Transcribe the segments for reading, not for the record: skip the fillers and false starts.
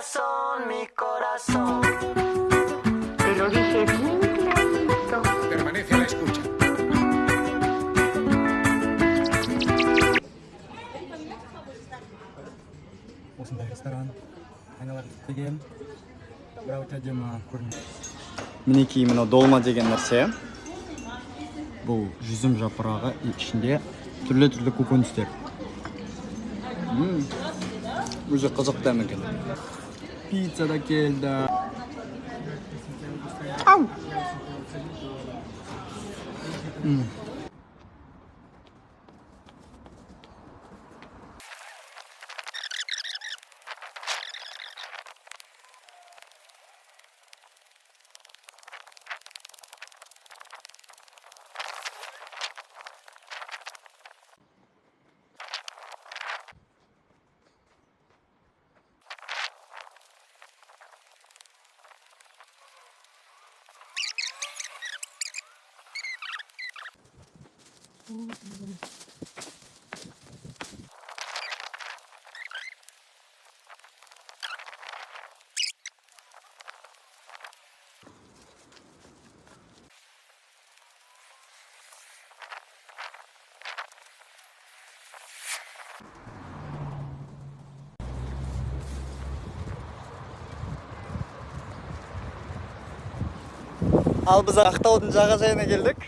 corazón, mi corazón. Te lo dije bien clarito. Permanece a la escucha. осындай ресторан айналып деген бірақ өте әдемі көрінеді. Мінекей мынау долма деген нәрсе. Бұл жүзім жапырағы ішінде түрлі көкөністер. Өзі қызық дәм екен. Пицца да келді. Ау! Ал біз Ақтаудың жағажайына келдік.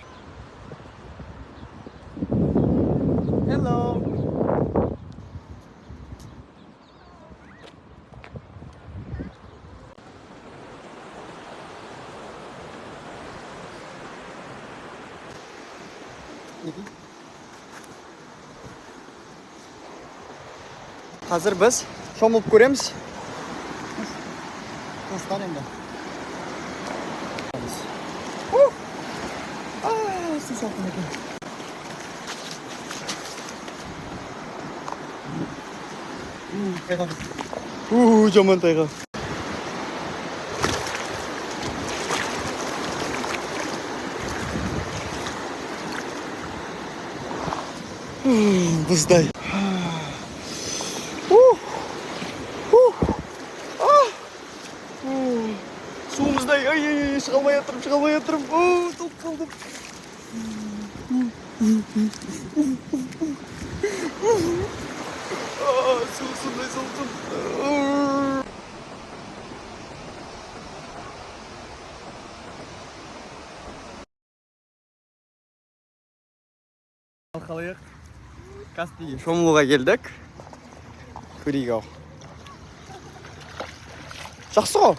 Hello. Қазір біз шомылып көреміз. Қостан енді. Су салқын екен. Жаман тайға. Бұздай. Суымыздай. Шыға алмай жатырым. Топ қалдым. Суындай салқын. Қалайық Каспийге шомылуға келдік. Көрейік ау. Жақсы ғой.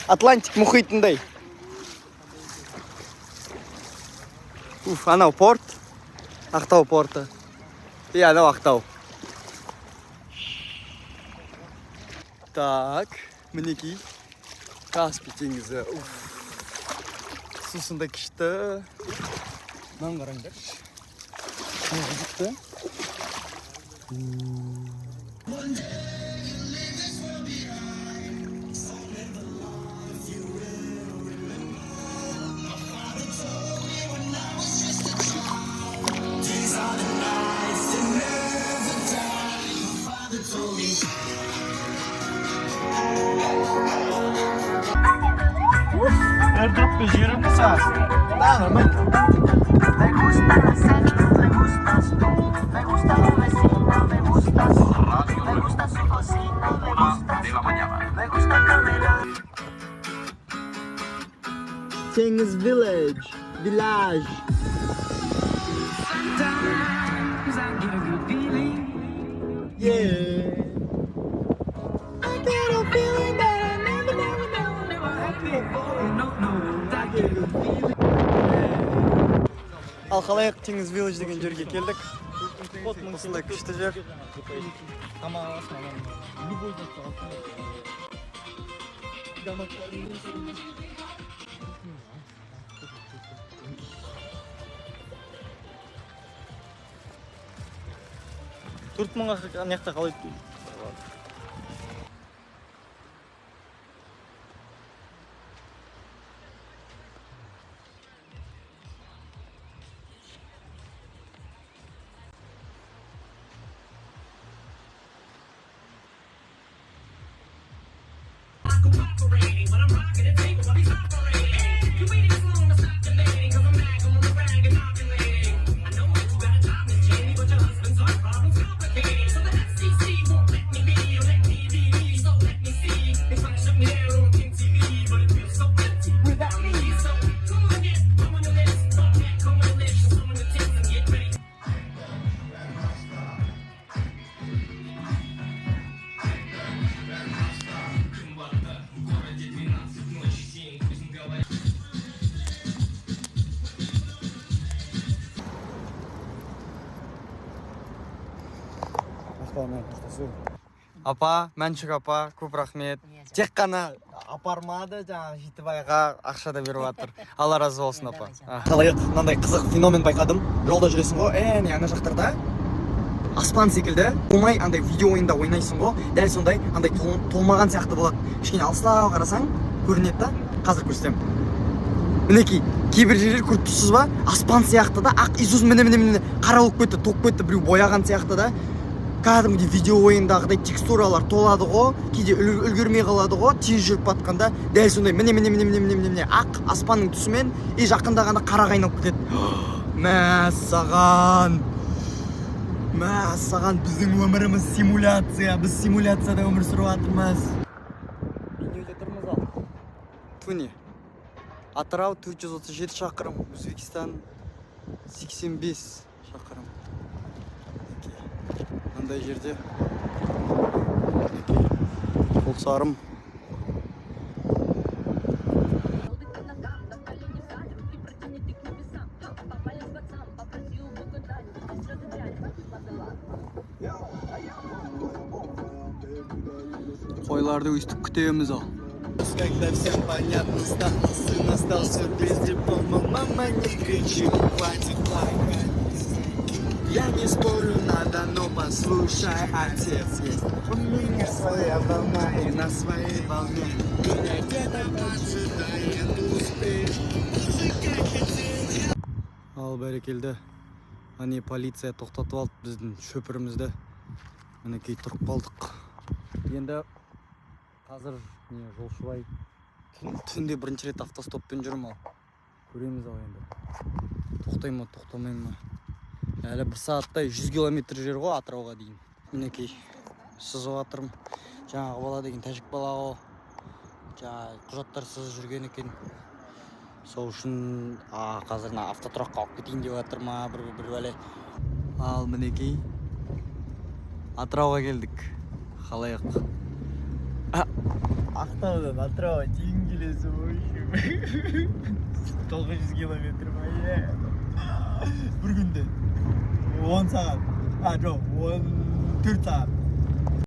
Атлантик мұхитындай. Анау порт. Ақтау порты. И анау Ақтау. Так, мінекей Каспий теңізі. Сусында күшті. Мынаны қараңдаршы. Қызықты. Airdrop жерім саз. Да, нормально. Me gusta el centro, me gustas tú, me gusta la vecina, me gustas tú, me gusta su cocina, me gustas tú, me gusta caminar. Tengіз village. Sometimes I get a good feeling. Yeah. I get a feeling that I never had before. No, I get a good feeling. Ал қалайық Теңіз village деген жерге келдік. Осындай күшті жер. Төрт мыңға неқта қалай Апа, Мәншүк апа, көп рахмет. Тек қана апармады, жаңағы Жетібайға ақша да беріп жатыр. Алла разы болсын, апа. Қалайық, мынандай қызық феномен байқадым. Жолда жүресің ғой, ана жақтарда аспан секілді, толмай андай видео ойында ойнайсың ғой, дәл сондай андай толмаған сияқты болады. Кішкене алыстау қарасаң, көрінеді да, қазір көрсетемін. Мінекей, кейбір жерлер көріп тұрсыз ба? Аспан сияқты да, ақ изуз міне қара болып кетті, тоқ кетті, біреу бояған сияқты да. Кәдімгідей видео ойындағыдай текстуралар толады ғой, кейде үлгермей қалады ғой, тез жүріп батқанда дәл сондай міне ақ аспанның түсімен жақындағанда қара айналып кетеді. Мә саған біздің өміріміз симуляция, біз симуляцияда өмір сүріп жатырмыз. Видеода тұрмыз ал. Туне. Атырау 437 шақырым, Өзбекстан 85 шақырым. Мындай жерде Қолсарым. Қойларды өстіп күтеміз ал. Когда всем понятно стало, сын остался без диплома, мама не кричи, хватит плакать. Я не спорю, надо, но послушай, отец есть. У меня своя волна, и на своей волне меня где-то поджидает успех. Ал бәрекелді. Ане полиция тоқтатып алды біздің шөпірімізді. Мінекей тұрып қалдық. Енді қазір Жолшыбай түнде бірінші рет автостоппен жүрмін ал. Көреміз ал енді. Тоқтай ма, тоқтамай ма? Әлі бір сағаттай 100 километр жер ғой Атырауға дейін. Мінекей сызып жатырмын. Жаңағы бала деген тәжік бала ғой. Жаңағы құжаттар сызып жүрген екен. Сол үшін қазір автотұраққа алып кетейін деп жатыр ма бір бәле. Ал мінекей Атырауға келдік. Қалайық. Ақтаудан Атырауға дейін келесі ойшым. 900 километр ма? Бір күнде 10 сағат. Жоқ, 14 сағат.